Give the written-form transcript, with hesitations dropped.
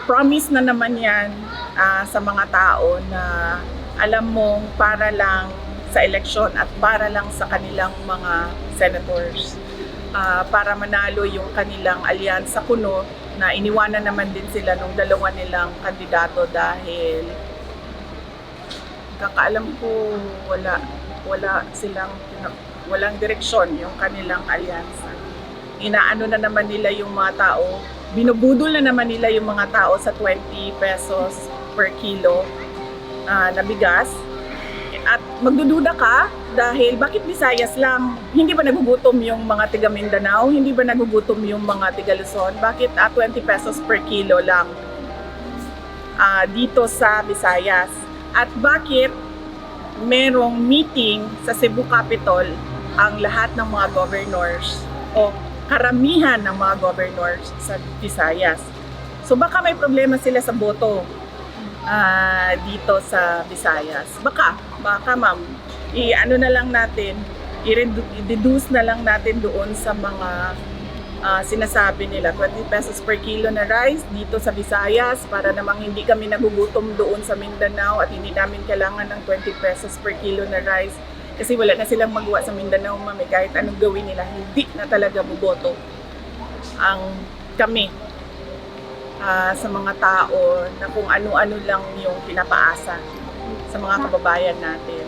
promise na naman yan sa mga tao na alam mong para lang sa eleksyon at para lang sa kanilang mga senators. Para manalo yung kanilang alyansa kuno na iniwanan naman din sila nung dalawa nilang kandidato dahil kakaalam ko walang direksyon yung kanilang alyansa. Inaano na naman nila yung mga tao, binubudol na naman nila yung mga tao sa 20 pesos per kilo na bigas. At magdududa ka dahil bakit Visayas lang? Hindi ba nagugutom yung mga tiga Mindanao? Hindi ba nagugutom yung mga tiga Luzon? Bakit 20 pesos per kilo lang dito sa Visayas? At bakit merong meeting sa Cebu Capitol ang lahat ng mga governors o karamihan ng mga governors sa Visayas? So baka may problema sila sa boto dito sa Visayas. Baka ma'am, i-ano na lang natin, i-reduce na lang natin doon sa mga sinasabi nila, 20 pesos per kilo na rice dito sa Visayas para namang hindi kami nagugutom doon sa Mindanao at hindi namin kailangan ng 20 pesos per kilo na rice kasi wala na silang magawa sa Mindanao, ma'am. Kahit anong gawin nila, hindi na talaga boboto ang kami sa mga tao na kung ano-ano lang yung pinapaasa sa mga kababayan natin.